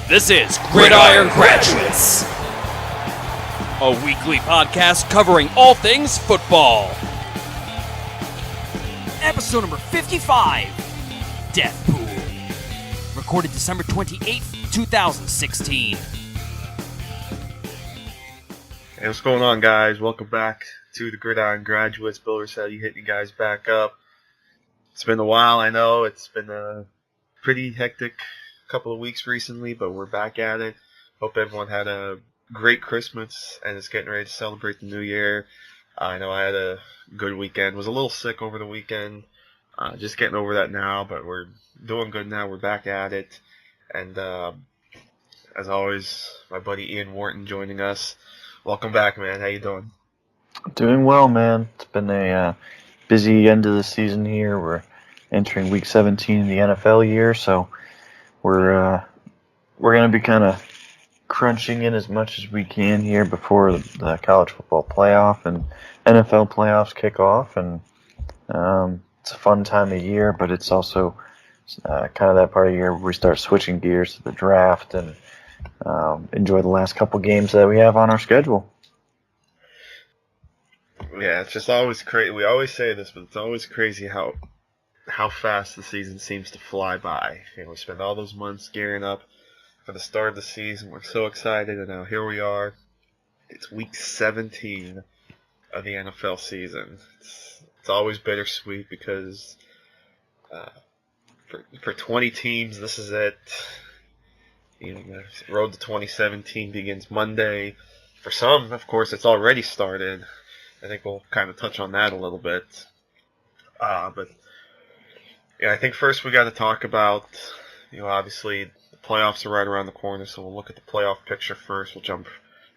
This is Gridiron Graduates, a weekly podcast covering all things football. Episode number 55, Death Pool. Recorded December 28th, 2016. Hey, what's going on, guys? Welcome back to the Gridiron Graduates. Bill Rossetti hitting you guys back up. It's been a while, I know. It's been a pretty hectic couple of weeks recently, but we're back at it. Hope everyone had a great Christmas and is getting ready to celebrate the new year. I know I had a good weekend. Was a little sick over the weekend. Just getting over that now, but we're doing good now. We're back at it. And as always, my buddy Ian Wharton joining us. Welcome back, man. How you doing? Doing well, man. It's been a busy end of the season here. We're entering week 17 in the NFL year, so we're going to be kind of crunching in as much as we can here before the college football playoff and NFL playoffs kick off. And it's a fun time of year, but it's also kind of that part of the year where we start switching gears to the draft and enjoy the last couple games that we have on our schedule. Yeah, it's just always crazy. We always say this, but it's always crazy how fast the season seems to fly by. You know, we spend all those months gearing up for the start of the season. We're so excited, and now here we are. It's week 17 of the NFL season. It's always bittersweet because for 20 teams, this is it. You know, the road to 2017 begins Monday. For some, of course, it's already started. I think we'll kind of touch on that a little bit. But yeah, I think first we got to talk about, obviously the playoffs are right around the corner, so we'll look at the playoff picture first. We'll jump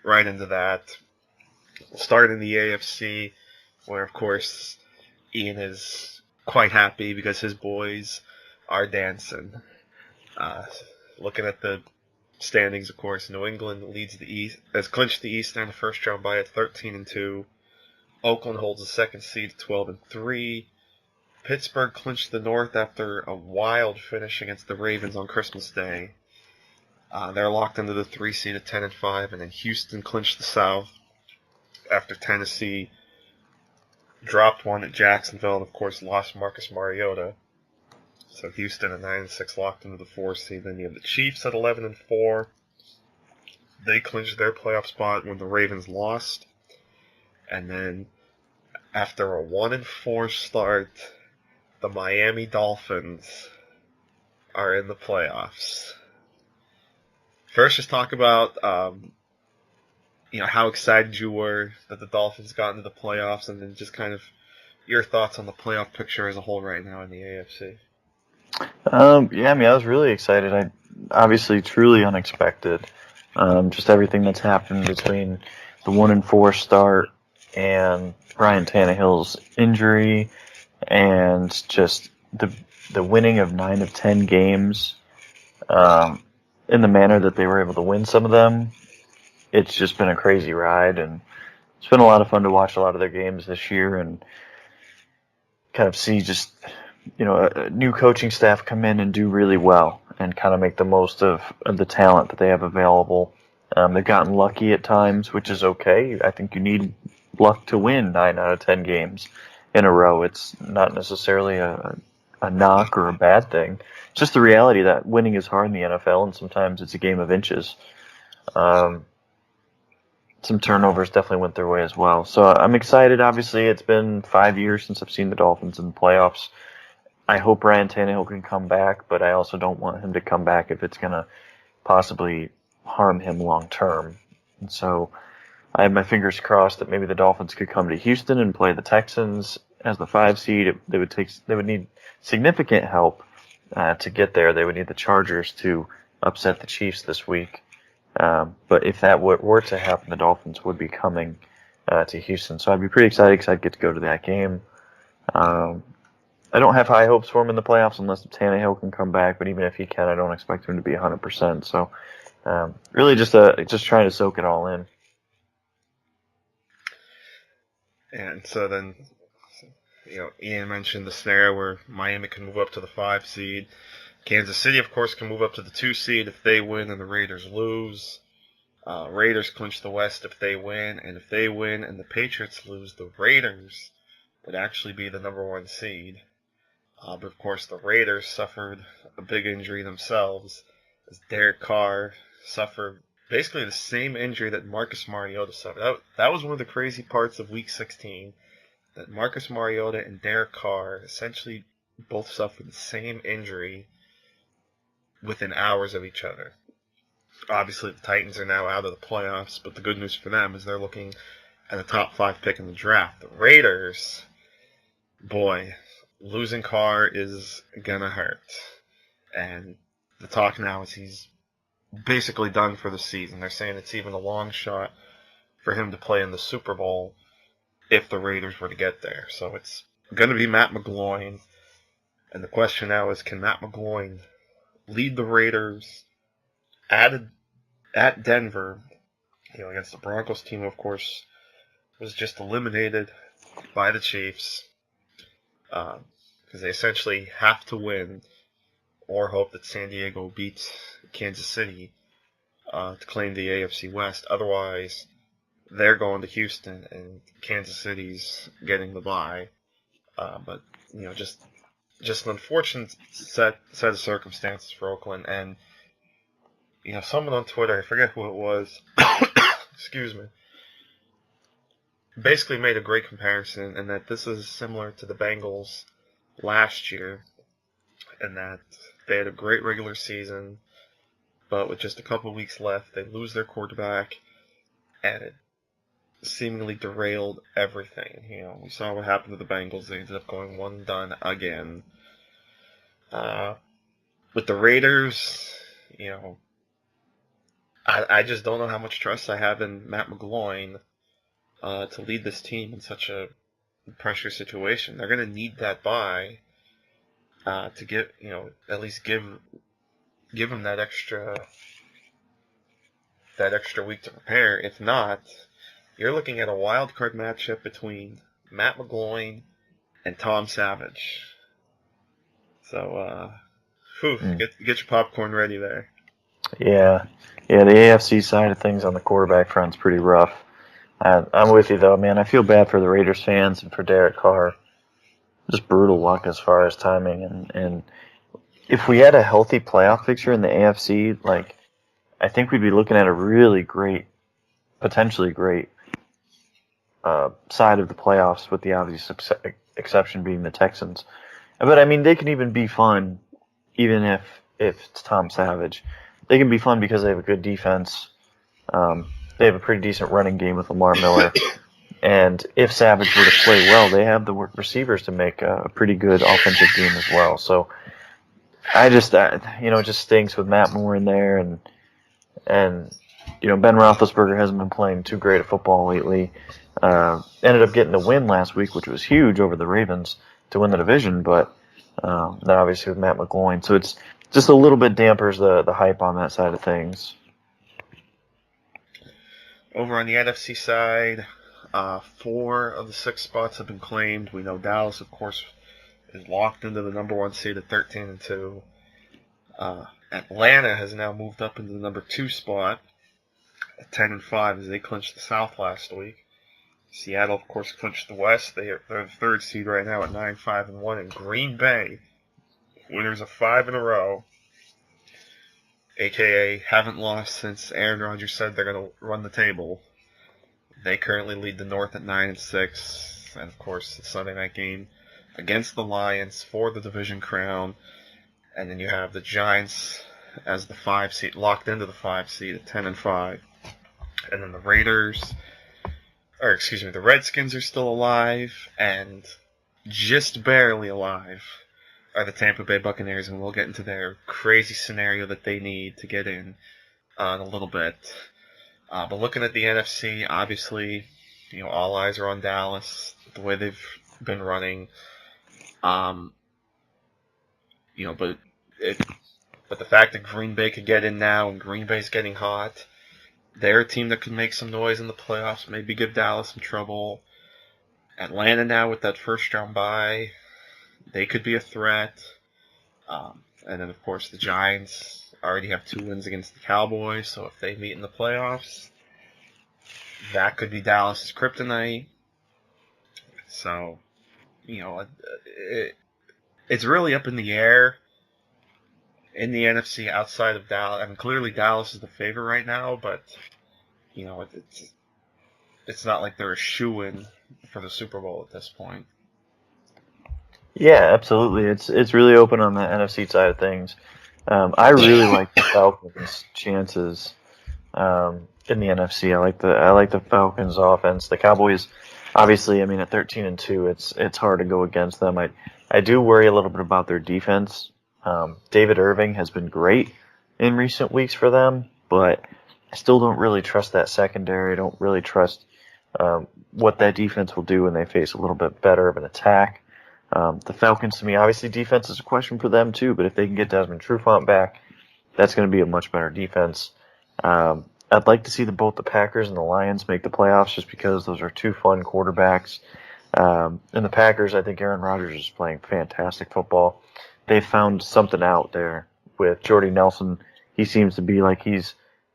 right into that. We'll start in the AFC, where, of course, Ian is quite happy because his boys are dancing. Looking at the standings, of course, New England leads the East, has clinched the East in the first round by at 13-2. Oakland holds the second seed at 12-3. Pittsburgh clinched the North after a wild finish against the Ravens on Christmas Day. They're locked into the 3 seed at 10-5, and then Houston clinched the South after Tennessee dropped one at Jacksonville and, of course, lost Marcus Mariota. So Houston at 9-6 locked into the 4 seed. Then you have the Chiefs at 11-4. They clinched their playoff spot when the Ravens lost. And then after a 1-4 start, the Miami Dolphins are in the playoffs. First, just talk about how excited you were that the Dolphins got into the playoffs, and then just kind of your thoughts on the playoff picture as a whole right now in the AFC. I was really excited. Obviously truly unexpected. Just everything that's happened between the 1-4 start and Ryan Tannehill's injury, and just the winning of 9 of 10 games in the manner that they were able to win some of them. It's just been a crazy ride, and it's been a lot of fun to watch a lot of their games this year and kind of see just a new coaching staff come in and do really well and kind of make the most of the talent that they have available. They've gotten lucky at times, which is okay. I think you need luck to win 9 out of 10 games in a row. It's not necessarily a knock or a bad thing. It's just the reality that winning is hard in the NFL, and sometimes it's a game of inches. Some turnovers definitely went their way as well. So I'm excited. Obviously, it's been 5 years since I've seen the Dolphins in the playoffs. I hope Ryan Tannehill can come back, but I also don't want him to come back if it's going to possibly harm him long term. And so I have my fingers crossed that maybe the Dolphins could come to Houston and play the Texans as the 5 seed. They would need significant help to get there. They would need the Chargers to upset the Chiefs this week. But if that were to happen, the Dolphins would be coming to Houston. So I'd be pretty excited because I'd get to go to that game. I don't have high hopes for him in the playoffs unless Tannehill can come back, but even if he can, I don't expect him to be 100%. So really just trying to soak it all in. And so then, Ian mentioned the scenario where Miami can move up to the 5 seed. Kansas City, of course, can move up to the 2 seed if they win and the Raiders lose. Raiders clinch the West if they win, and if they win and the Patriots lose, the Raiders would actually be the number 1 seed. But of course, the Raiders suffered a big injury themselves, as Derek Carr suffered basically the same injury that Marcus Mariota suffered. That was one of the crazy parts of Week 16, that Marcus Mariota and Derek Carr essentially both suffered the same injury within hours of each other. Obviously, the Titans are now out of the playoffs, but the good news for them is they're looking at a top 5 pick in the draft. The Raiders, boy, losing Carr is gonna hurt. And the talk now is he's basically done for the season. They're saying it's even a long shot for him to play in the Super Bowl if the Raiders were to get there. So it's going to be Matt McGloin. And the question now is, can Matt McGloin lead the Raiders at Denver, against the Broncos team, of course, was just eliminated by the Chiefs, because they essentially have to win or hope that San Diego beats Kansas City to claim the AFC West. Otherwise, they're going to Houston and Kansas City's getting the bye. But just an unfortunate set of circumstances for Oakland. And someone on Twitter, I forget who it was, excuse me, basically made a great comparison, and that this is similar to the Bengals last year, and that they had a great regular season, but with just a couple weeks left, they lose their quarterback, and it seemingly derailed everything. We saw what happened to the Bengals. They ended up going one and done again. With the Raiders, I just don't know how much trust I have in Matt McGloin to lead this team in such a pressure situation. They're going to need that bye to get, at least give him that extra week to prepare. If not, you're looking at a wild card matchup between Matt McGloin and Tom Savage. So, get your popcorn ready there. Yeah, the AFC side of things on the quarterback front's pretty rough. I'm with you, though, man. I feel bad for the Raiders fans and for Derek Carr. Just brutal luck as far as timing. And if we had a healthy playoff picture in the AFC, I think we'd be looking at a really great, potentially great side of the playoffs, with the obvious exception being the Texans. But, I mean, they can even be fun, even if it's Tom Savage. They can be fun because they have a good defense. They have a pretty decent running game with Lamar Miller. And if Savage were to play well, they have the receivers to make a pretty good offensive game as well. So it just stinks with Matt Moore in there. And Ben Roethlisberger hasn't been playing too great at football lately. Ended up getting a win last week, which was huge over the Ravens to win the division. But then obviously with Matt McGloin. So it's just a little bit dampers the hype on that side of things. Over on the NFC side, 4 of the 6 spots have been claimed. We know Dallas, of course, is locked into the number 1 seed at 13-2. Atlanta has now moved up into the number 2 spot at 10-5 as they clinched the South last week. Seattle, of course, clinched the West. They're the 3rd seed right now at 9-5-1. And Green Bay, winners of 5 in a row, a.k.a. haven't lost since Aaron Rodgers said they're going to run the table. They currently lead the North at 9-6. And, of course, the Sunday night game against the Lions for the division crown. And then you have the Giants as the 5 seed, locked into the 5 seed at 10-5. And then the Redskins are still alive, and just barely alive are the Tampa Bay Buccaneers, and we'll get into their crazy scenario that they need to get in a little bit. But looking at the NFC, obviously, all eyes are on Dallas, the way they've been running. But the fact that Green Bay could get in now, and Green Bay's getting hot, they're a team that could make some noise in the playoffs, maybe give Dallas some trouble. Atlanta now with that first round bye, they could be a threat. And then, of course, the Giants already have 2 wins against the Cowboys, so if they meet in the playoffs, that could be Dallas's kryptonite. So, it's really up in the air in the NFC outside of Dallas. I mean, clearly Dallas is the favorite right now, but, it's not like they're a shoo-in for the Super Bowl at this point. Yeah, absolutely. It's really open on the NFC side of things. I really like the Falcons' chances in the NFC. I like the Falcons' offense. The Cowboys, obviously, I mean, at 13-2, it's hard to go against them. I do worry a little bit about their defense. David Irving has been great in recent weeks for them, but I still don't really trust that secondary. I don't really trust what that defense will do when they face a little bit better of an attack. The Falcons, to me, obviously defense is a question for them too, but if they can get Desmond Trufant back, that's going to be a much better defense. I'd like to see both the Packers and the Lions make the playoffs just because those are 2 fun quarterbacks. And the Packers, I think Aaron Rodgers is playing fantastic football. They found something out there with Jordy Nelson. He seems to be like he's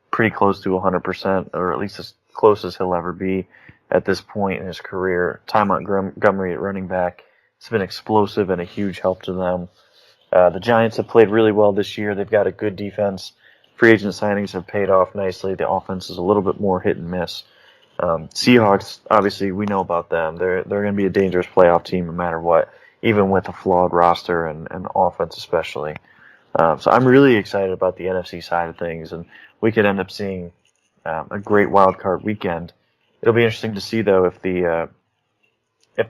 pretty close to 100%, or at least as close as he'll ever be at this point in his career. Ty Montgomery at running back. It's been explosive and a huge help to them. The Giants have played really well this year. They've got a good defense. Free agent signings have paid off nicely. The offense is a little bit more hit and miss. Seahawks, obviously, we know about them. They're going to be a dangerous playoff team no matter what, even with a flawed roster and offense especially. So I'm really excited about the NFC side of things, and we could end up seeing a great wild card weekend. It'll be interesting to see, though, if the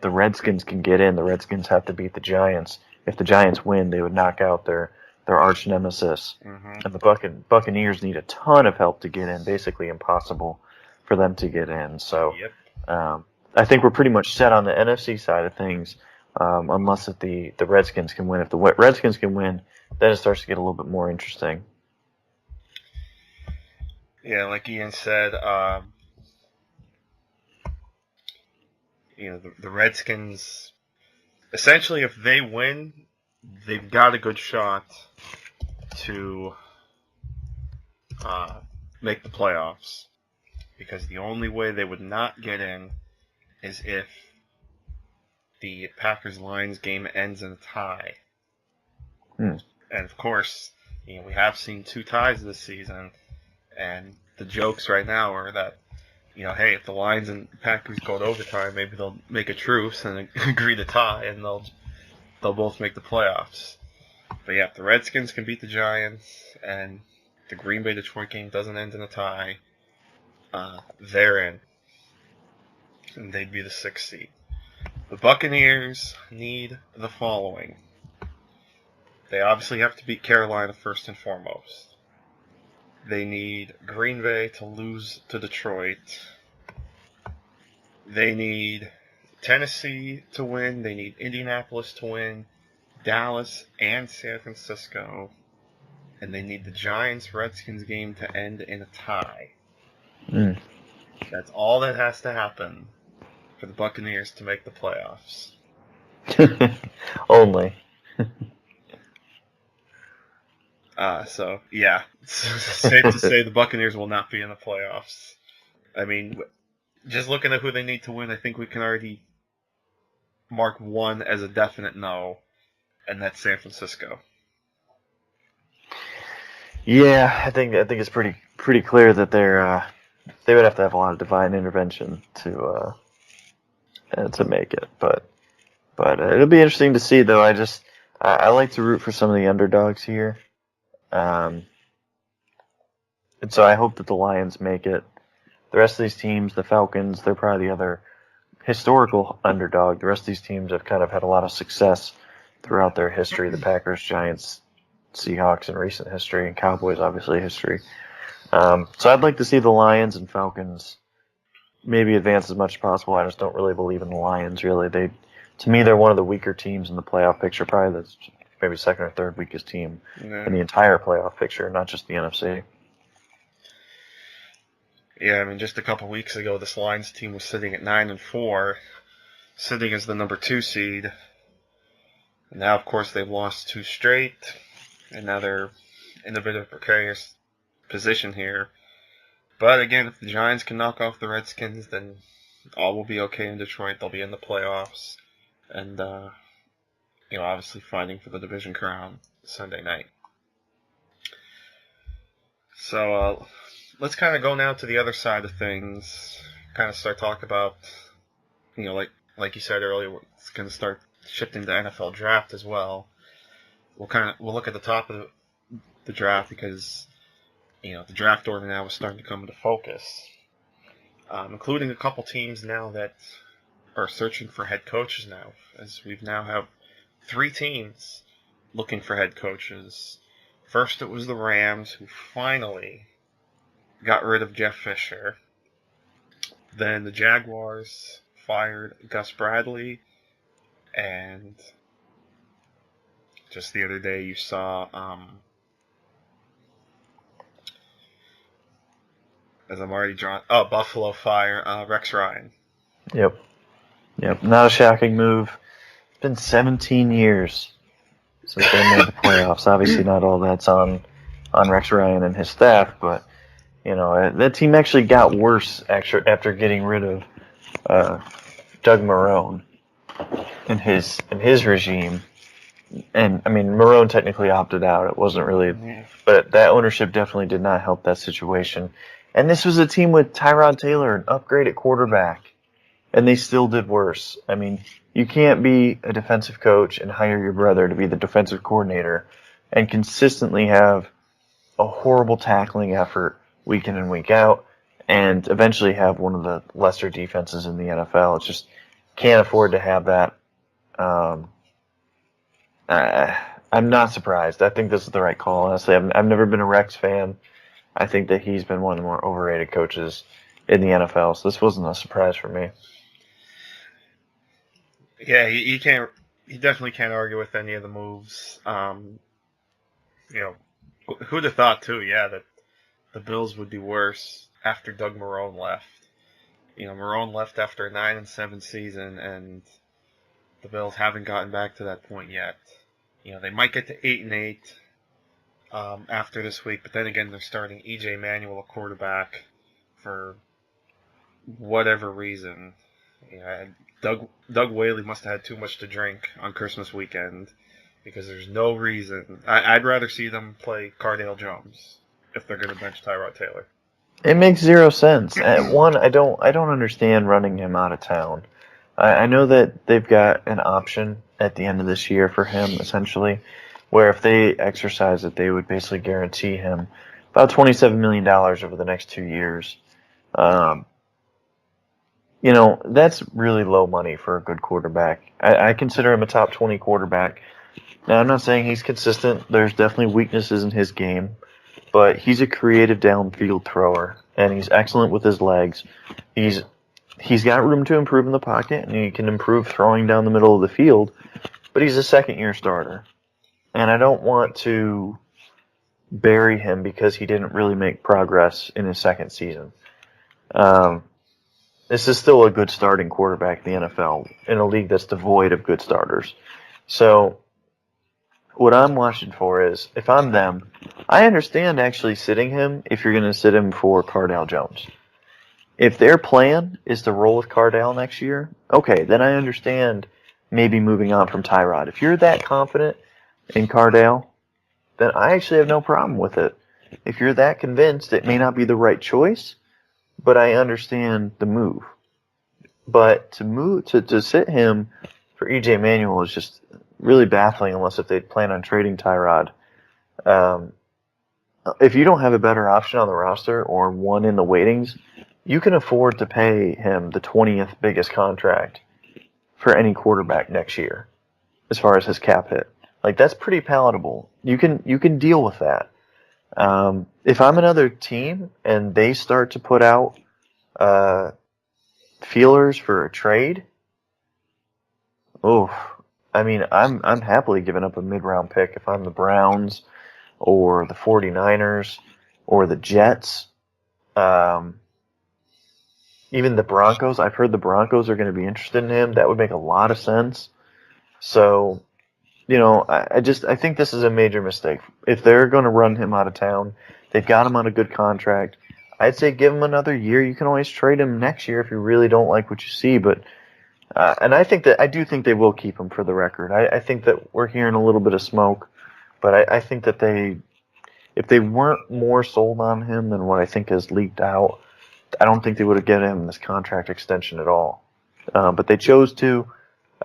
Redskins can get in. The Redskins have to beat the Giants. If the Giants win, they would knock out their arch nemesis. Mm-hmm. And the Buccaneers need a ton of help to get in, basically impossible for them to get in. So I think we're pretty much set on the NFC side of things, unless if the Redskins can win. If the Redskins can win, then it starts to get a little bit more interesting. Yeah, like Ian said, the Redskins, essentially, if they win, they've got a good shot to make the playoffs. Because the only way they would not get in is if the Packers-Lions game ends in a tie. And, of course, we have seen 2 ties this season, and the jokes right now are that, hey, if the Lions and Packers go to overtime, maybe they'll make a truce and agree to tie, and they'll both make the playoffs. But yeah, if the Redskins can beat the Giants, and the Green Bay-Detroit game doesn't end in a tie, they're in. And they'd be the 6th seed. The Buccaneers need the following. They obviously have to beat Carolina first and foremost. They need Green Bay to lose to Detroit. They need Tennessee to win. They need Indianapolis to win. Dallas and San Francisco. And they need the Giants-Redskins game to end in a tie. That's all that has to happen for the Buccaneers to make the playoffs. Only. So, yeah, it's safe to say the Buccaneers will not be in the playoffs. I mean, just looking at who they need to win, I think we can already mark one as a definite no, and that's San Francisco. Yeah, I think it's pretty clear that they would have to have a lot of divine intervention to make it, but it'll be interesting to see, though. I like to root for some of the underdogs here, and so I hope that the Lions make it. The rest of these teams, the Falcons, they're probably the other historical underdog. The rest of these teams have kind of had a lot of success throughout their history. The Packers, Giants, Seahawks in recent history, and Cowboys obviously history. So I'd like to see the Lions and Falcons maybe advance as much as possible. I just don't really believe in the Lions, really. To me, they're one of the weaker teams in the playoff picture, probably the maybe second or third weakest team in the entire playoff picture, not just the NFC. Yeah, I mean, just a couple weeks ago, this Lions team was sitting at 9-4, sitting as the number 2 seed. And now, of course, they've lost 2 straight. and now they're in a bit of a precarious position here. But again, if the Giants can knock off the Redskins, then all will be okay in Detroit. They'll be in the playoffs, and obviously fighting for the division crown Sunday night. So let's kind of go now to the other side of things. Kind of start talking about, like you said earlier, it's going to start shifting to NFL draft as well. We'll look at the top of the draft because the draft order now is starting to come into focus, including a couple teams now that are searching for head coaches now, as we now have 3 teams looking for head coaches. First, it was the Rams, who finally got rid of Jeff Fisher. Then the Jaguars fired Gus Bradley, and just the other day you saw, Buffalo fire Rex Ryan. Yep. Not a shocking move. It's been 17 years since they made the playoffs. Obviously, not all that's on Rex Ryan and his staff, but that team actually got worse after getting rid of Doug Marrone in his regime. And I mean, Marrone technically opted out. It wasn't really, but that ownership definitely did not help that situation. And this was a team with Tyrod Taylor, an upgraded quarterback, and they still did worse. I mean, you can't be a defensive coach and hire your brother to be the defensive coordinator and consistently have a horrible tackling effort week in and week out and eventually have one of the lesser defenses in the NFL. It just can't afford to have that. I'm not surprised. I think this is the right call, honestly. I've never been a Rex fan. I think that he's been one of the more overrated coaches in the NFL, so this wasn't a surprise for me. Yeah, he definitely can't argue with any of the moves. Who'd have thought too? Yeah, that the Bills would be worse after Doug Marrone left. Marrone left after a 9-7 season, and the Bills haven't gotten back to that point yet. They might get to 8-8 after this week, but then again, they're starting E.J. Manuel, a quarterback, for whatever reason. Doug Whaley must have had too much to drink on Christmas weekend, because there's no reason. I'd rather see them play Cardale Jones if they're going to bench Tyrod Taylor. It makes zero sense. One, I don't understand running him out of town. I know that they've got an option at the end of this year for him, essentially, where if they exercise it, they would basically guarantee him about $27 million over the next 2 years. That's really low money for a good quarterback. I consider him a top 20 quarterback. Now, I'm not saying he's consistent. There's definitely weaknesses in his game, but he's a creative downfield thrower, and he's excellent with his legs. He's got room to improve in the pocket, and he can improve throwing down the middle of the field, but he's a second-year starter. And I don't want to bury him because he didn't really make progress in his second season. This is still a good starting quarterback in the NFL, in a league that's devoid of good starters. So what I'm watching for is, if I'm them, I understand actually sitting him if you're going to sit him for Cardale Jones. If their plan is to roll with Cardale next year, okay, then I understand maybe moving on from Tyrod. If you're that confident in Cardale, then I actually have no problem with it. If you're that convinced, it may not be the right choice, but I understand the move. But to sit him for E.J. Manuel is just really baffling, unless if they plan on trading Tyrod. If you don't have a better option on the roster or one in the waitings, you can afford to pay him the 20th biggest contract for any quarterback next year, as far as his cap hit. Like, that's pretty palatable. You can deal with that. If I'm another team and they start to put out feelers for a trade, I'm happily giving up a mid-round pick if I'm the Browns or the 49ers or the Jets. Even the Broncos. I've heard the Broncos are going to be interested in him. That would make a lot of sense. So I think this is a major mistake. If they're going to run him out of town, they've got him on a good contract. I'd say give him another year. You can always trade him next year if you really don't like what you see. But and I do think they will keep him for the record. I think that we're hearing a little bit of smoke, but I think that if they weren't more sold on him than what I think has leaked out, I don't think they would have given him this contract extension at all. But they chose to.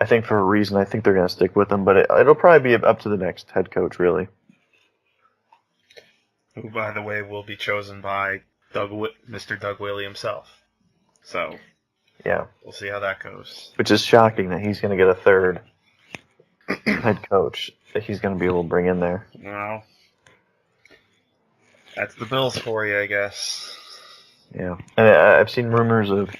I think for a reason. I think they're going to stick with him, but it'll probably be up to the next head coach, really. Who, by the way, will be chosen by Mr. Doug Whaley himself. So, yeah, we'll see how that goes. Which is shocking that he's going to get a third head coach that he's going to be able to bring in there. Well, that's the Bills for you, I guess. Yeah, and I've seen rumors of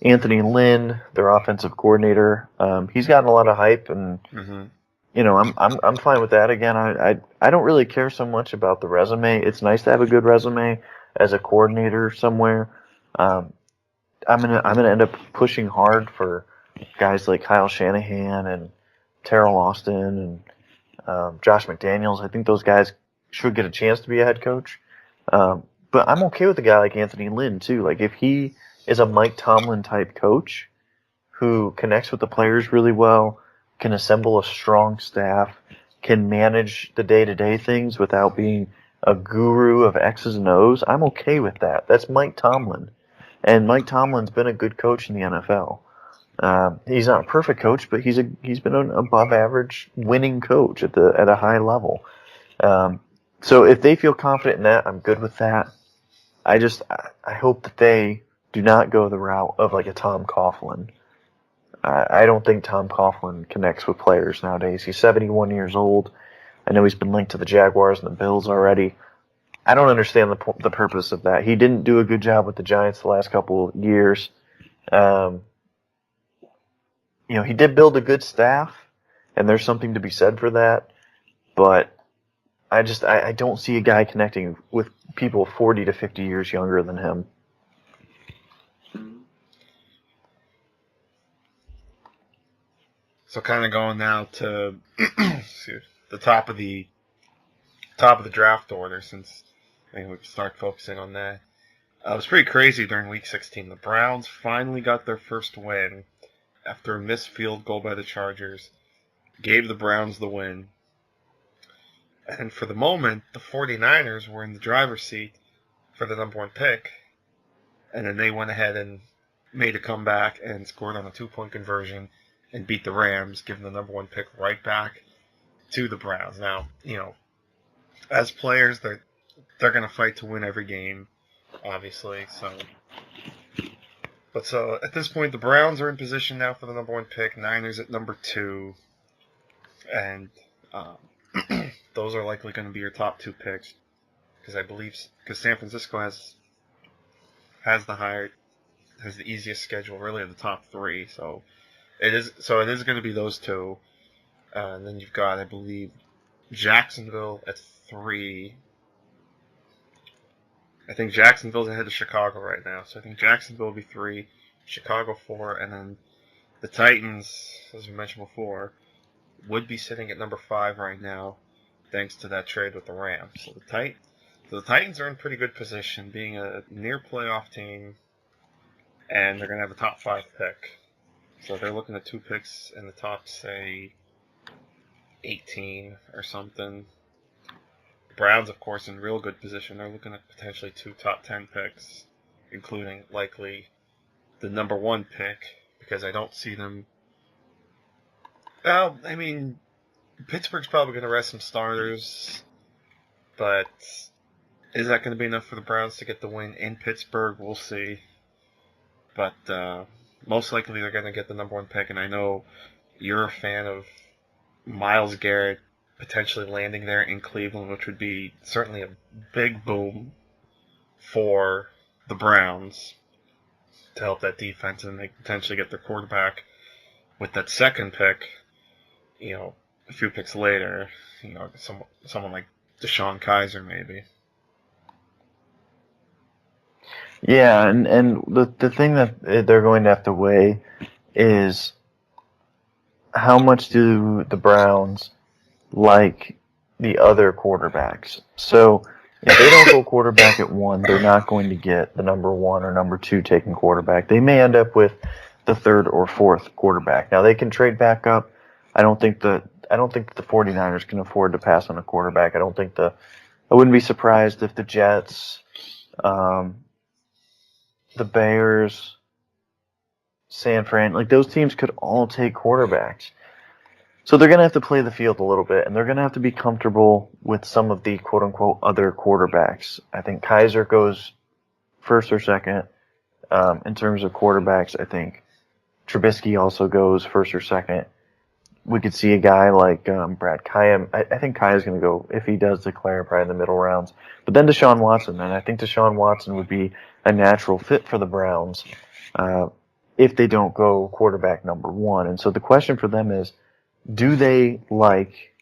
Anthony Lynn, their offensive coordinator. He's gotten a lot of hype, and I'm fine with that. Again, I don't really care so much about the resume. It's nice to have a good resume as a coordinator somewhere. I'm gonna end up pushing hard for guys like Kyle Shanahan and Terrell Austin and Josh McDaniels. I think those guys should get a chance to be a head coach. But I'm okay with a guy like Anthony Lynn too. Like if he is a Mike Tomlin type coach who connects with the players really well, can assemble a strong staff, can manage the day-to-day things without being a guru of X's and O's, I'm okay with that. That's Mike Tomlin. And Mike Tomlin's been a good coach in the NFL. He's not a perfect coach, but he's been an above average winning coach at a high level. So if they feel confident in that, I'm good with that. I hope that they do not go the route of like a Tom Coughlin. I don't think Tom Coughlin connects with players nowadays. He's 71 years old. I know he's been linked to the Jaguars and the Bills already. I don't understand the purpose of that. He didn't do a good job with the Giants the last couple of years. He did build a good staff, and there's something to be said for that. But I don't see a guy connecting with people 40 to 50 years younger than him. So kind of going now to the top of the draft order, since we can start focusing on that. It was pretty crazy during Week 16. The Browns finally got their first win after a missed field goal by the Chargers. Gave the Browns the win. And for the moment, the 49ers were in the driver's seat for the number one pick. And then they went ahead and made a comeback and scored on a 2-point conversion and beat the Rams, giving the number one pick right back to the Browns. Now, as players, they're going to fight to win every game, obviously. So at this point, the Browns are in position now for the number one pick. Niners at number 2, and those are likely going to be your top 2 picks, because San Francisco has the easiest schedule, really, of the top 3. So it is going to be those 2. And then you've got, I believe, Jacksonville at 3. I think Jacksonville's ahead of Chicago right now. So I think Jacksonville will be 3, Chicago 4, and then the Titans, as we mentioned before, would be sitting at number 5 right now, thanks to that trade with the Rams. So the Titans are in pretty good position, being a near playoff team, and they're going to have a top 5 pick. So they're looking at 2 picks in the top, say, 18 or something. The Browns, of course, in real good position. They're looking at potentially 2 top 10 picks, including likely the number 1 pick, because I don't see them. Well, I mean, Pittsburgh's probably going to rest some starters, but is that going to be enough for the Browns to get the win in Pittsburgh? We'll see. But most likely they're going to get the number 1 pick, and I know you're a fan of Myles Garrett potentially landing there in Cleveland, which would be certainly a big boom for the Browns to help that defense, and they potentially get their quarterback with that 2nd pick, a few picks later, someone like Deshaun Kaiser maybe. Yeah, and the thing that they're going to have to weigh is how much do the Browns like the other quarterbacks. So if they don't go quarterback at 1, they're not going to get the number 1 or number 2 taken quarterback. They may end up with the 3rd or 4th quarterback. Now they can trade back up. I don't think that the 49ers can afford to pass on a quarterback. I wouldn't be surprised if the Jets, the Bears, San Fran, like those teams could all take quarterbacks. So they're going to have to play the field a little bit, and they're going to have to be comfortable with some of the quote-unquote other quarterbacks. I think Kaiser goes first or second in terms of quarterbacks. I think Trubisky also goes first or second. We could see a guy like Brad Kayam. I think Kaya's going to go, if he does declare, probably in the middle rounds. But then Deshaun Watson, and I think Deshaun Watson would be a natural fit for the Browns if they don't go quarterback number 1. And so the question for them is, do they like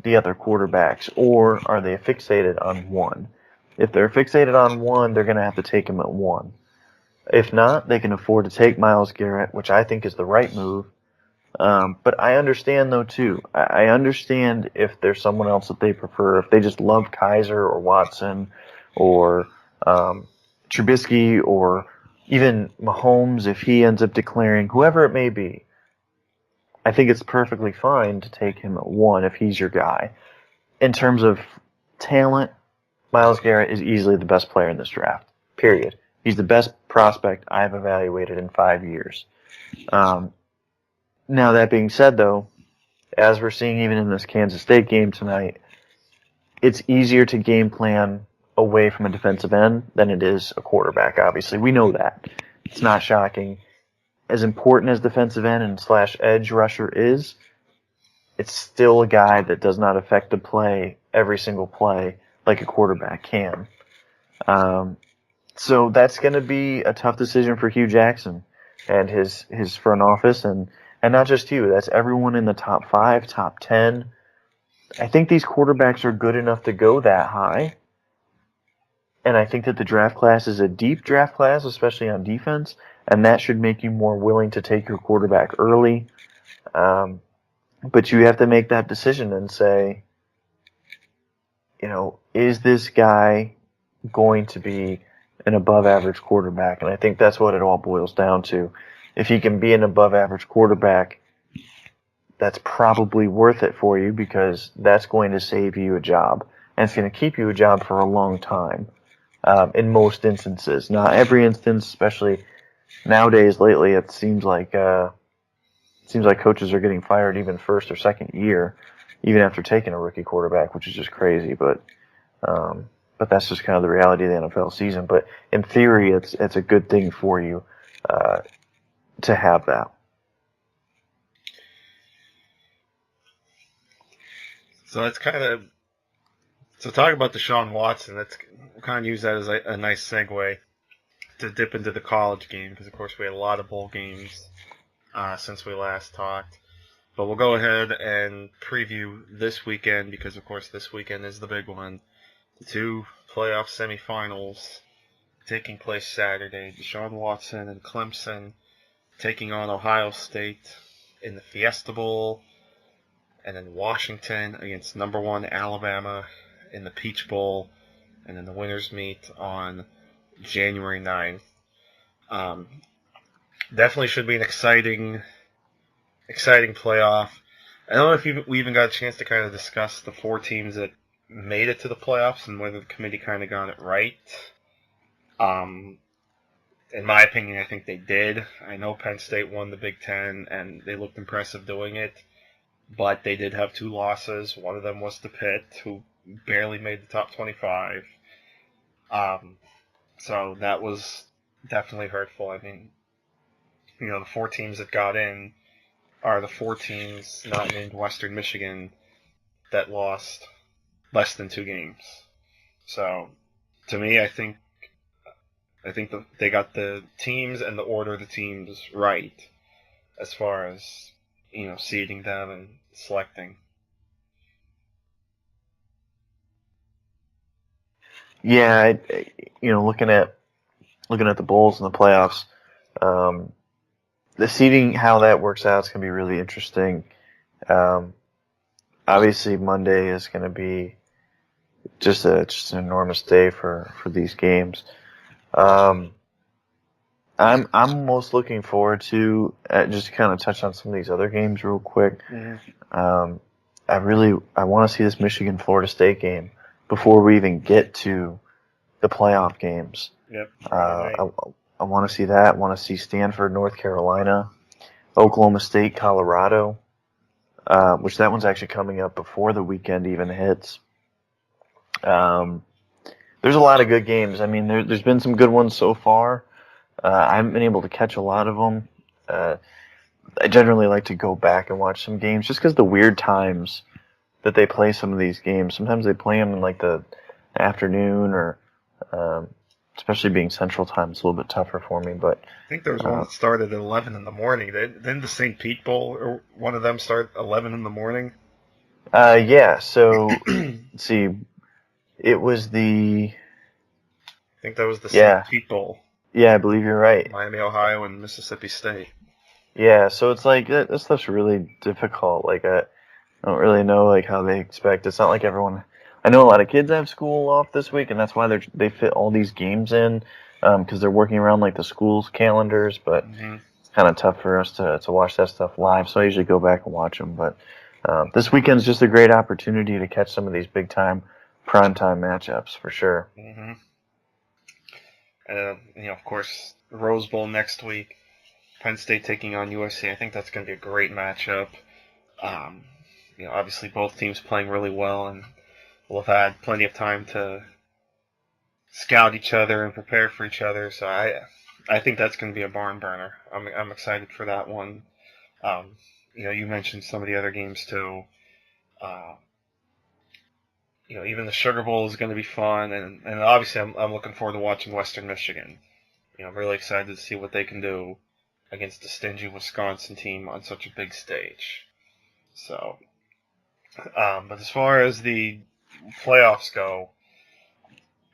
the other quarterbacks, or are they fixated on 1? If they're fixated on 1, they're going to have to take him at 1. If not, they can afford to take Myles Garrett, which I think is the right move. But I understand, though, too. I understand if there's someone else that they prefer. If they just love Kaiser or Watson or Trubisky or even Mahomes, if he ends up declaring, whoever it may be, I think it's perfectly fine to take him at 1 if he's your guy. In terms of talent, Myles Garrett is easily the best player in this draft, period. He's the best prospect I've evaluated in 5 years. Now, that being said, though, as we're seeing even in this Kansas State game tonight, it's easier to game plan away from a defensive end than it is a quarterback, obviously. We know that. It's not shocking. As important as defensive end and / edge rusher is, it's still a guy that does not affect the play every single play like a quarterback can. So that's going to be a tough decision for Hugh Jackson and his front office, and not just Hugh. That's everyone in the top 5, top 10. I think these quarterbacks are good enough to go that high, and I think that the draft class is a deep draft class, especially on defense, and that should make you more willing to take your quarterback early. But you have to make that decision and say, is this guy going to be an above-average quarterback? And I think that's what it all boils down to. If he can be an above-average quarterback, that's probably worth it for you because that's going to save you a job. And it's going to keep you a job for a long time in most instances. Not every instance, especially nowadays, lately, it seems like coaches are getting fired even first or second year, even after taking a rookie quarterback, which is just crazy. But that's just kind of the reality of the NFL season. But in theory, it's a good thing for you to have that. So that's so talking about Deshaun Watson, we'll kind of use that as a nice segue to dip into the college game, because of course we had a lot of bowl games since we last talked. But we'll go ahead and preview this weekend, because of course this weekend is the big one. The 2 playoff semifinals taking place Saturday. Deshaun Watson and Clemson taking on Ohio State in the Fiesta Bowl, and then Washington against number 1 Alabama in the Peach Bowl, and then the winners meet on January 9th. Definitely should be an exciting playoff. I don't know if we even got a chance to kind of discuss the 4 teams that made it to the playoffs and whether the committee kind of got it right. In my opinion, I think they did. I know Penn State won the Big Ten, and they looked impressive doing it, but they did have 2 losses. One of them was to Pitt, who barely made the top 25. So that was definitely hurtful. I mean, the 4 teams that got in are the 4 teams not named Western Michigan that lost less than 2 games. So, to me, I think they got the teams and the order of the teams right as far as, seeding them and selecting. Yeah, looking at the bowls and the playoffs, the seeding, how that works out is going to be really interesting. obviously Monday is going to be just an enormous day for these games. I'm most looking forward to just to kind of touch on some of these other games real quick. Mm-hmm. I want to see this Michigan Florida State game before we even get to the playoff games. Yep. I want to see that. I want to see Stanford, North Carolina, Oklahoma State, Colorado, which that one's actually coming up before the weekend even hits. There's a lot of good games. I mean, there's been some good ones so far. I haven't been able to catch a lot of them. I generally like to go back and watch some games just because the weird times that they play some of these games. Sometimes they play them in like the afternoon or especially being Central Time, it's a little bit tougher for me. But I think there was one that started at 11 in the morning. Didn't the St. Pete Bowl or one of them start 11 in the morning? Yeah. So let's see, it was the. I think that was the Yeah. St. Pete Bowl. Yeah, I believe you're right. Miami, Ohio, and Mississippi State. Yeah, so it's like that stuff's really difficult. Like I don't really know like how they expect. It's not like everyone. I know a lot of kids have school off this week, and that's why they fit all these games in because they're working around like the school's calendars. But it's kind of tough for us to watch that stuff live. So I usually go back and watch them. But this weekend's just a great opportunity to catch some of these big time primetime matchups for sure. Mm-hmm. Of course, the Rose Bowl next week. Penn State taking on USC. I think that's going to be a great matchup. Obviously both teams playing really well, and we'll have had plenty of time to scout each other and prepare for each other. So I think that's going to be a barn burner. I'm excited for that one. You mentioned some of the other games too. Even the Sugar Bowl is going to be fun, and obviously I'm looking forward to watching Western Michigan. I'm really excited to see what they can do against the stingy Wisconsin team on such a big stage. So, but as far as the playoffs go,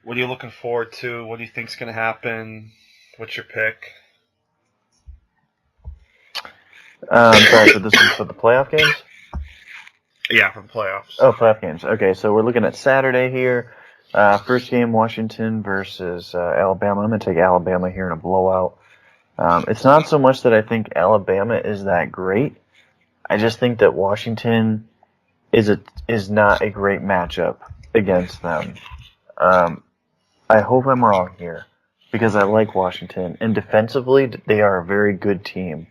what are you looking forward to? What do you think's going to happen? What's your pick? Sorry, so this is for the playoff games? Yeah, for the playoffs. Oh, playoff games. Okay, so we're looking at Saturday here. First game, Washington versus Alabama. I'm going to take Alabama here in a blowout. It's not so much that I think Alabama is that great. I just think that Washington is not a great matchup against them. I hope I'm wrong here because I like Washington. And defensively, they are a very good team.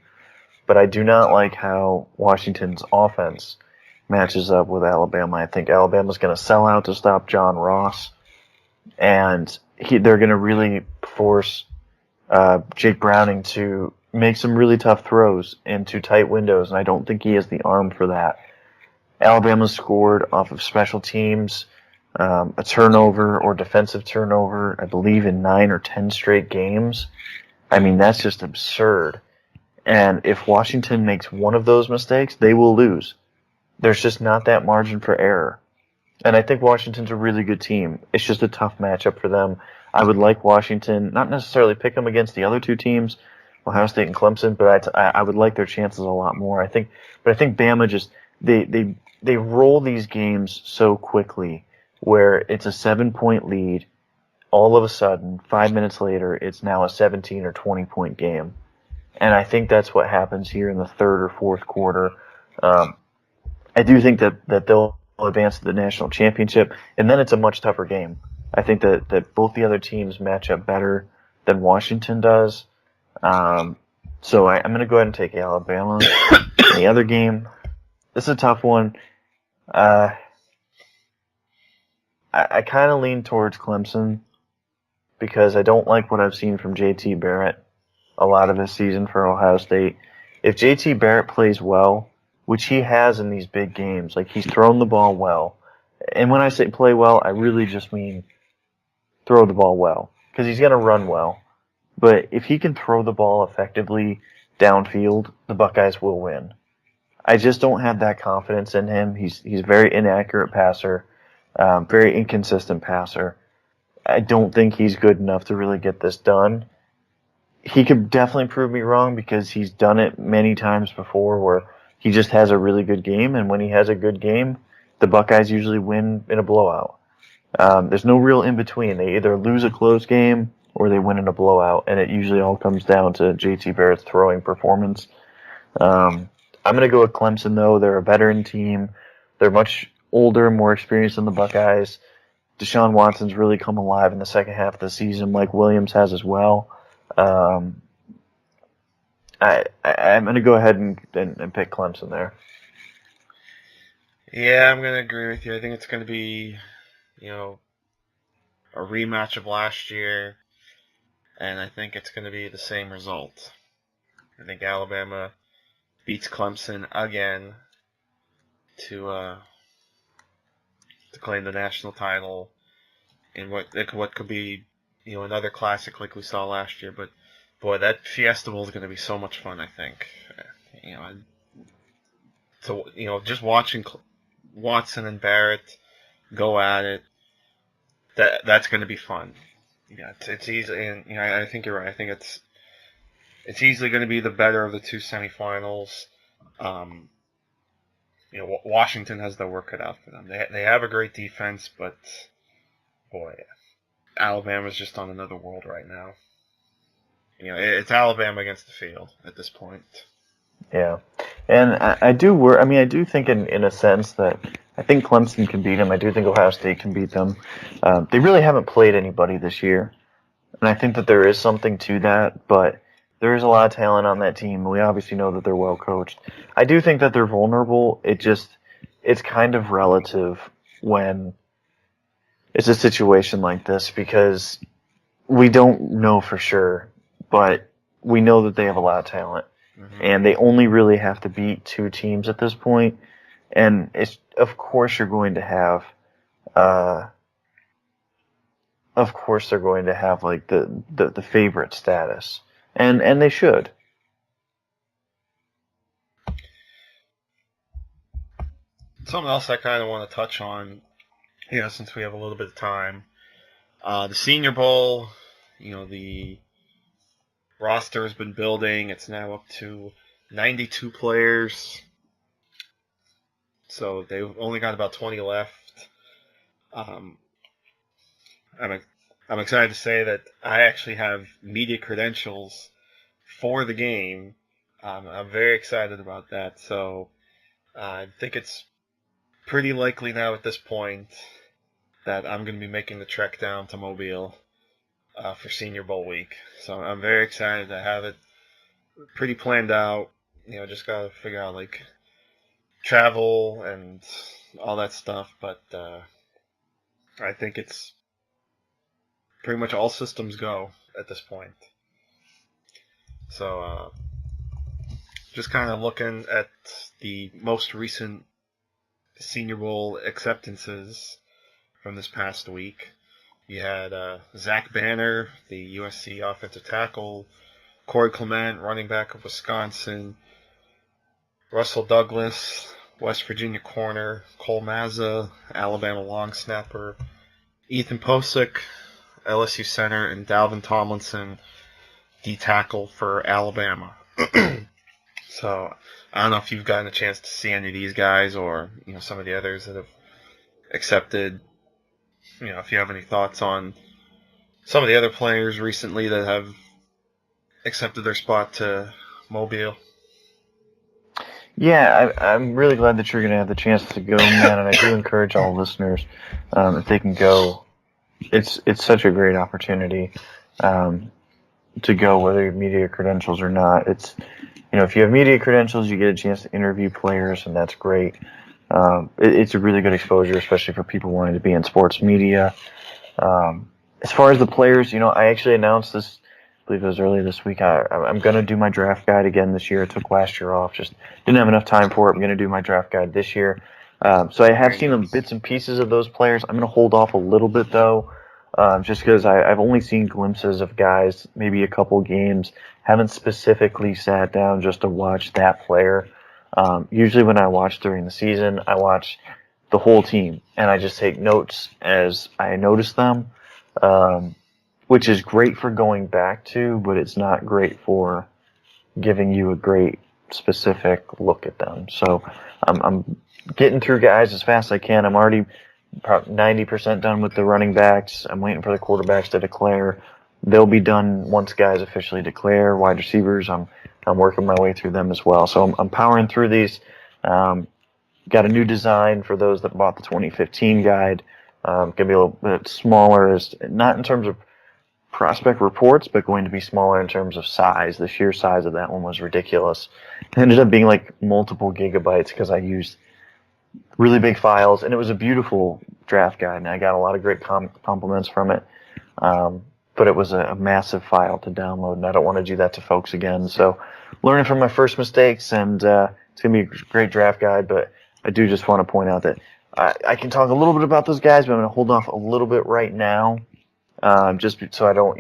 But I do not like how Washington's offense matches up with Alabama. I think Alabama's going to sell out to stop John Ross. And they're going to really force Jake Browning to make some really tough throws into tight windows, and I don't think he has the arm for that. Alabama scored off of special teams, a turnover or defensive turnover, I believe in 9 or 10 straight games. I mean, that's just absurd. And if Washington makes one of those mistakes, they will lose. There's just not that margin for error. And I think Washington's a really good team. It's just a tough matchup for them. I would like Washington, not necessarily pick them against the other two teams, Ohio State and Clemson, but I would like their chances a lot more. I think Bama just they roll these games so quickly where it's a 7-point lead. All of a sudden, 5 minutes later, it's now a 17 or 20-point game. And I think that's what happens here in the third or fourth quarter. I do think that they'll advance to the national championship, and then it's a much tougher game. I think that both the other teams match up better than Washington does. So I'm going to go ahead and take Alabama. The other game, this is a tough one. I kind of lean towards Clemson because I don't like what I've seen from JT Barrett a lot of this season for Ohio State. If JT Barrett plays well, which he has in these big games, like he's thrown the ball well, and when I say play well, I really just mean throw the ball well, because he's going to run well. But if he can throw the ball effectively downfield, the Buckeyes will win. I just don't have that confidence in him. He's a very inaccurate passer, very inconsistent passer. I don't think he's good enough to really get this done. He could definitely prove me wrong because he's done it many times before where he just has a really good game, and when he has a good game, the Buckeyes usually win in a blowout. There's no real in between. They either lose a close game or they win in a blowout, and it usually all comes down to JT Barrett's throwing performance. I'm going to go with Clemson, though. They're a veteran team. They're much older, more experienced than the Buckeyes. Deshaun Watson's really come alive in the second half of the season. Mike Williams has as well. I'm going to go ahead and pick Clemson there. Yeah, I'm going to agree with you. I think it's going to be, a rematch of last year, and I think it's going to be the same result. I think Alabama beats Clemson again to claim the national title in what could be, another classic like we saw last year. But boy, that Fiesta Bowl is going to be so much fun. I think, just watching Watson and Barrett go at it, that's going to be fun. Yeah, it's easy, and I think you're right. I think it's easily going to be the better of the two semifinals. Washington has their work cut out for them. They have a great defense, but boy, Alabama's just on another world right now. It's Alabama against the field at this point. Yeah, and I do think in a sense that I think Clemson can beat them. I do think Ohio State can beat them. They really haven't played anybody this year, and I think that there is something to that, but there is a lot of talent on that team. We obviously know that they're well coached. I do think that they're vulnerable. It's kind of relative when it's a situation like this because we don't know for sure, but we know that they have a lot of talent. Mm-hmm. And they only really have to beat two teams at this point. And of course they're going to have like the favorite status. And they should. Something else I kind of want to touch on, since we have a little bit of time. The Senior Bowl, the roster has been building. It's now up to 92 players. So they've only got about 20 left. I'm excited to say that I actually have media credentials for the game. I'm very excited about that. So I think it's pretty likely now at this point that I'm going to be making the trek down to Mobile for Senior Bowl week. So I'm very excited to have it pretty planned out. Just got to figure out like travel and all that stuff. But I think it's pretty much all systems go at this point. So just kind of looking at the most recent Senior Bowl acceptances from this past week. You had Zach Banner, the USC offensive tackle, Corey Clement, running back of Wisconsin, Russell Douglas, West Virginia corner, Cole Mazza, Alabama long snapper, Ethan Posick, LSU center, and Dalvin Tomlinson, D tackle for Alabama. So I don't know if you've gotten a chance to see any of these guys or some of the others that have accepted. If you have any thoughts on some of the other players recently that have accepted their spot to Mobile. Yeah, I'm really glad that you're going to have the chance to go, man, and I do encourage all listeners, if they can go. It's such a great opportunity to go, whether you have media credentials or not. It's if you have media credentials, you get a chance to interview players, and that's great. It's a really good exposure, especially for people wanting to be in sports media. As far as the players, I actually announced this, I believe it was earlier this week. I'm going to do my draft guide again this year. I took last year off, just didn't have enough time for it. I'm going to do my draft guide this year. So I have seen bits and pieces of those players. I'm going to hold off a little bit, though, just because I've only seen glimpses of guys, maybe a couple games. Haven't specifically sat down just to watch that player. Usually when I watch during the season, I watch the whole team, and I just take notes as I notice them, which is great for going back to, but it's not great for giving you a great specific look at them. So I'm getting through guys as fast as I can. I'm already 90% done with the running backs. I'm waiting for the quarterbacks to declare. They'll be done once guys officially declare. Wide receivers, I'm working my way through them as well. So I'm powering through these. Got a new design for those that bought the 2015 guide. Going to be a little bit smaller, not in terms of prospect reports, but going to be smaller in terms of size. The sheer size of that one was ridiculous. It ended up being like multiple gigabytes because I used really big files, and it was a beautiful draft guide, and I got a lot of great compliments from it. But it was a massive file to download, and I don't want to do that to folks again. So learning from my first mistakes, and it's going to be a great draft guide, but I do just want to point out that I can talk a little bit about those guys, but I'm going to hold off a little bit right now, just so I don't,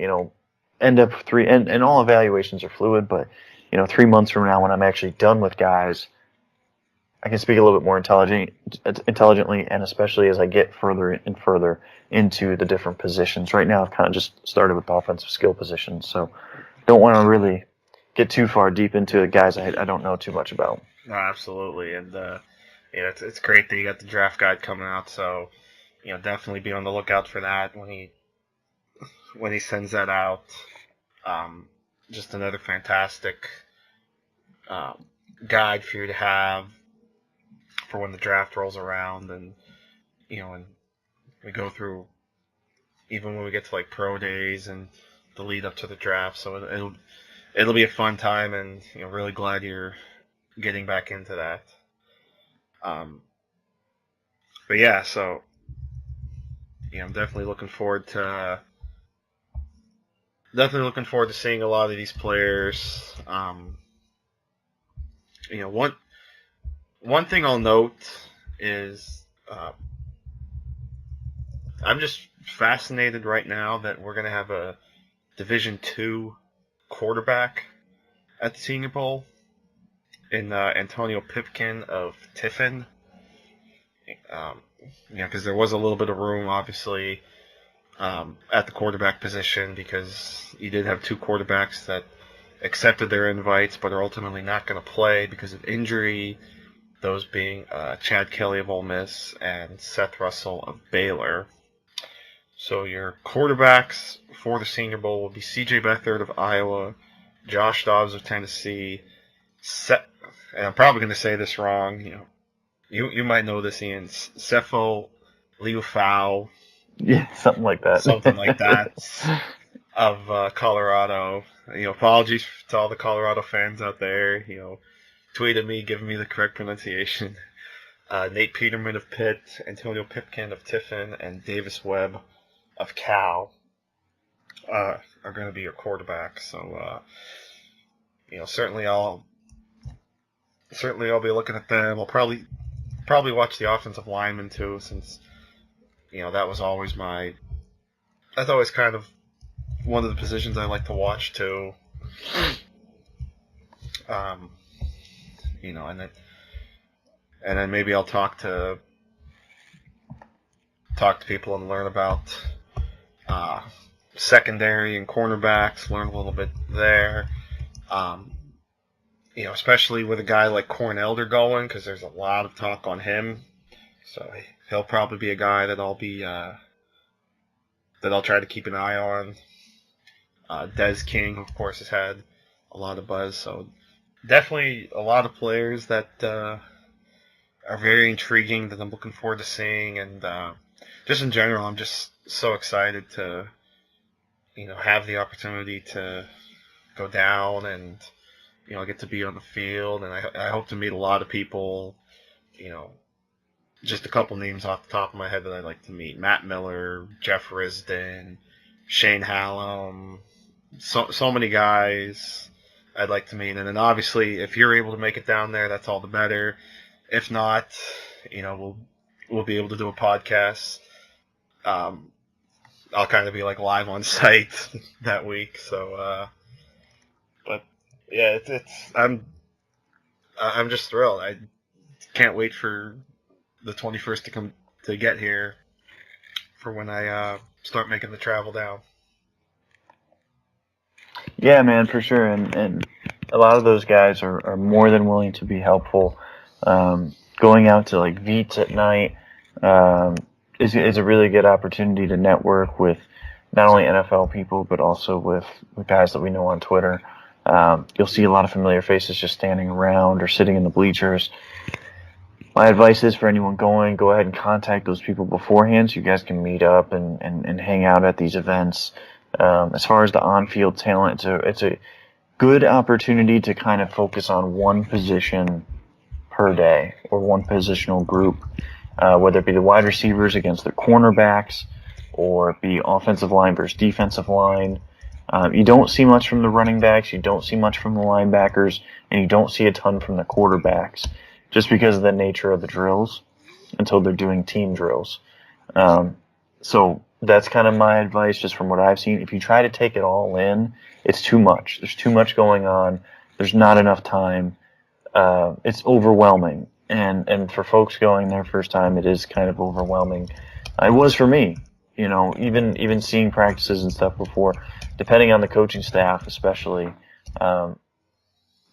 end up and all evaluations are fluid, but, 3 months from now when I'm actually done with guys, I can speak a little bit more intelligently, and especially as I get further and further into the different positions. Right now, I've kind of just started with the offensive skill positions, so don't want to really get too far deep into guys I don't know too much about. No, absolutely, and it's great that you got the draft guide coming out. So, definitely be on the lookout for that when he sends that out. Just another fantastic guide for you to have for when the draft rolls around, and and we go through even when we get to like pro days and the lead up to the draft. So it'll be a fun time, and really glad you're getting back into that. But yeah, so I'm definitely looking forward to seeing a lot of these players. One thing I'll note is I'm just fascinated right now that we're going to have a Division II quarterback at the Senior Bowl in Antonio Pipkin of Tiffin. Because there was a little bit of room, obviously, at the quarterback position, because you did have two quarterbacks that accepted their invites but are ultimately not going to play because of injury. Those being Chad Kelly of Ole Miss and Seth Russell of Baylor. So your quarterbacks for the Senior Bowl will be C.J. Beathard of Iowa, Josh Dobbs of Tennessee, and I'm probably going to say this wrong. You might know this, Ian. Sefo Liufau. Yeah, something like that. Something like that. Of Colorado. Apologies to all the Colorado fans out there. Tweeted me, giving me the correct pronunciation. Nate Peterman of Pitt, Antonio Pipkin of Tiffin, and Davis Webb of Cal are going to be your quarterbacks. So, certainly I'll be looking at them. I'll probably watch the offensive linemen too, since that's always kind of one of the positions I like to watch too. And then maybe I'll talk to people and learn about secondary and cornerbacks, learn a little bit there. Especially with a guy like Corn Elder going, because there's a lot of talk on him. So he'll probably be a guy that I'll try to keep an eye on. Des King, of course, has had a lot of buzz. So definitely a lot of players that are very intriguing that I'm looking forward to seeing. And just in general, I'm just so excited to have the opportunity to go down and get to be on the field, and I hope to meet a lot of people. Just a couple names off the top of my head that I'd like to meet: Matt Miller, Jeff Risden, Shane Hallam. So many guys I'd like to meet, and then obviously if you're able to make it down there, that's all the better. If not, we'll be able to do a podcast. I'll kind of be like live on site that week. So, but yeah, I'm just thrilled. I can't wait for the 21st to get here for when I start making the travel down. Yeah, man, for sure. And a lot of those guys are more than willing to be helpful. Going going out to like Veets at night is a really good opportunity to network with not only NFL people but also with guys that we know on Twitter. You'll see a lot of familiar faces just standing around or sitting in the bleachers. My advice is for anyone going, go ahead and contact those people beforehand so you guys can meet up and hang out at these events. As far as the on-field talent, it's a good opportunity to kind of focus on one position per day or one positional group, whether it be the wide receivers against the cornerbacks or it be offensive line versus defensive line. You don't see much from the running backs, you don't see much from the linebackers, and you don't see a ton from the quarterbacks just because of the nature of the drills until they're doing team drills. So that's kind of my advice just from what I've seen. If you try to take it all in, it's too much. There's too much going on. There's not enough time. It's overwhelming. And for folks going their first time, it is kind of overwhelming. It was for me, even seeing practices and stuff before, depending on the coaching staff, especially,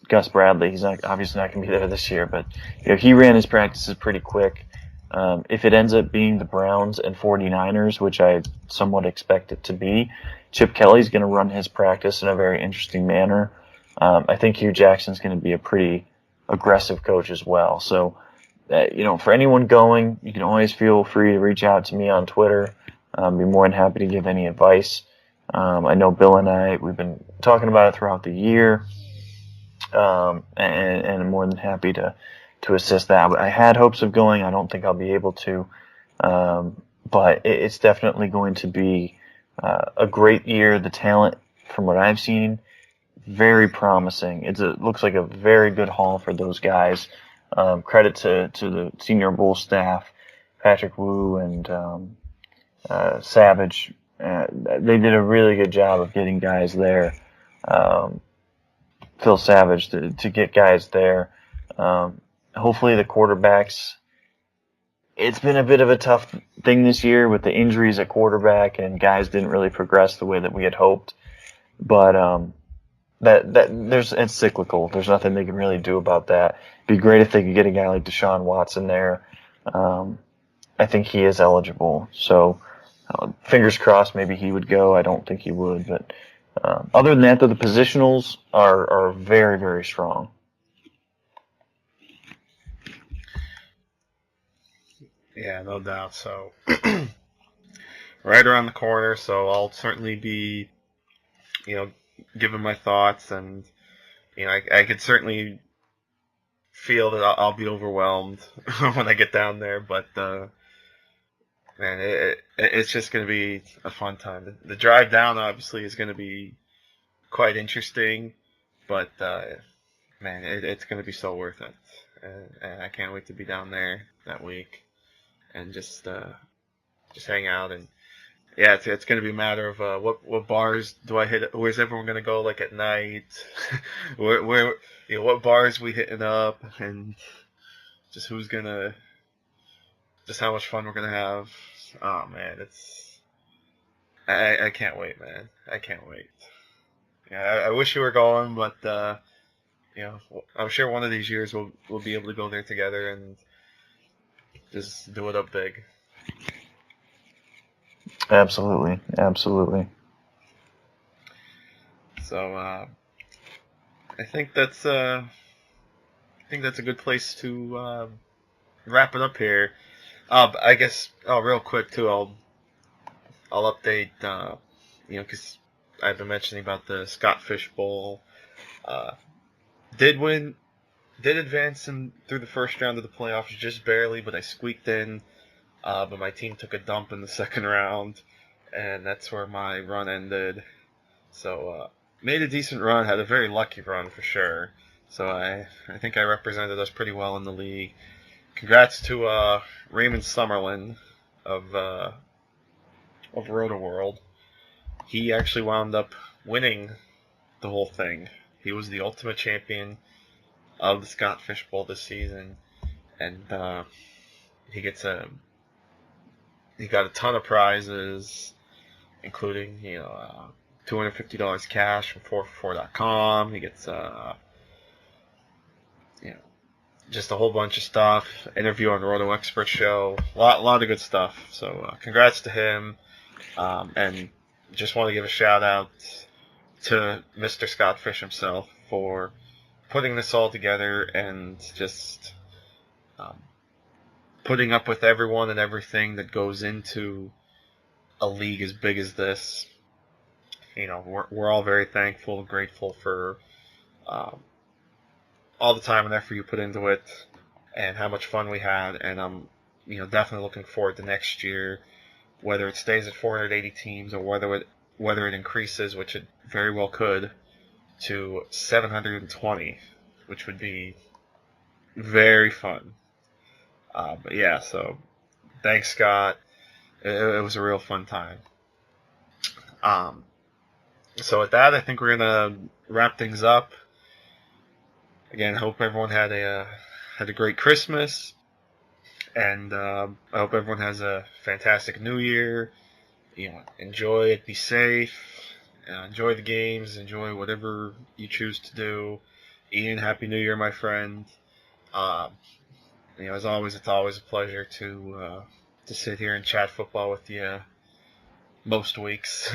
Gus Bradley, he's obviously not going to be there this year, but he ran his practices pretty quick. If it ends up being the Browns and 49ers, which I somewhat expect it to be, Chip Kelly's going to run his practice in a very interesting manner. I think Hugh Jackson's going to be a pretty aggressive coach as well. So, for anyone going, you can always feel free to reach out to me on Twitter. Be more than happy to give any advice. I know Bill and I, we've been talking about it throughout the year. And I'm more than happy to assist that. But I had hopes of going. I don't think I'll be able to. But it's definitely going to be a great year. The talent, from what I've seen, very promising. It looks like a very good haul for those guys. Credit to the Senior Bowl staff, Patrick Wu and Savage. They did a really good job of getting guys there. Phil Savage to get guys there. Hopefully the quarterbacks. It's been a bit of a tough thing this year with the injuries at quarterback, and guys didn't really progress the way that we had hoped. But it's cyclical. There's nothing they can really do about that. It'd be great if they could get a guy like Deshaun Watson there. I think he is eligible. So fingers crossed, maybe he would go. I don't think he would, but. Other than that, though, the positionals are very, very strong. Yeah, no doubt. So, right around the corner, so I'll certainly be, giving my thoughts, and, I could certainly feel that I'll be overwhelmed when I get down there, but, man, it's just going to be a fun time. The drive down, obviously, is going to be quite interesting, but, man, it's going to be so worth it. And I can't wait to be down there that week and just hang out. And, yeah, it's going to be a matter of what bars do I hit? Where's everyone going to go, like, at night? where what bars we hitting up? And just who's going to... Just how much fun we're going to have. Oh, man, I can't wait, man. I can't wait. Yeah, I wish you were going, but, I'm sure one of these years we'll be able to go there together and just do it up big. Absolutely. Absolutely. So, I think that's a good place to wrap it up here. I guess, real quick too, I'll update, because I've been mentioning about the Scott Fish Bowl. Did advance through the first round of the playoffs, just barely, but I squeaked in. But my team took a dump in the second round, and that's where my run ended. So, made a decent run, had a very lucky run for sure. So I think I represented us pretty well in the league. Congrats to Raymond Summerlin of Roto World. He actually wound up winning the whole thing. He was the ultimate champion of the Scott Fish Bowl this season, and he got a ton of prizes, including $250 cash from 4for4.com. He gets just a whole bunch of stuff. Interview on Roto Expert Show. Lot of good stuff. So congrats to him. And just want to give a shout out to Mr. Scott Fish himself for putting this all together and just putting up with everyone and everything that goes into a league as big as this. We're all very thankful and grateful for all the time and effort you put into it and how much fun we had. And I'm definitely looking forward to next year, whether it stays at 480 teams or whether it increases, which it very well could, to 720, which would be very fun. But yeah, so thanks, Scott. It was a real fun time. So with that, I think we're gonna wrap things up. Again, hope everyone had a great Christmas, and I hope everyone has a fantastic New Year. Enjoy it, be safe, enjoy the games, enjoy whatever you choose to do. Ian, Happy New Year, my friend. As always, it's always a pleasure to sit here and chat football with you. Most weeks,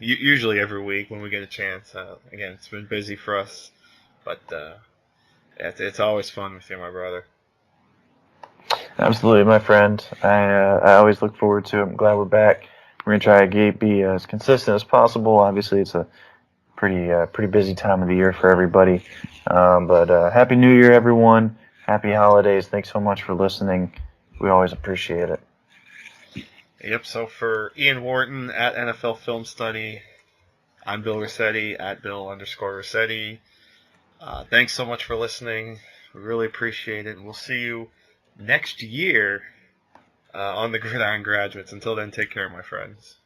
usually every week when we get a chance. Again, it's been busy for us, but it's always fun with you, my brother. Absolutely, my friend. I always look forward to it. I'm glad we're back. We're gonna try to be as consistent as possible. Obviously, it's a pretty busy time of the year for everybody. But Happy New Year, everyone. Happy holidays. Thanks so much for listening. We always appreciate it. Yep, so for Ian Wharton at NFL Film Study, I'm Bill Rossetti at Bill_Rossetti. Thanks so much for listening. We really appreciate it. And we'll see you next year on the Gridiron Graduates. Until then, take care, my friends.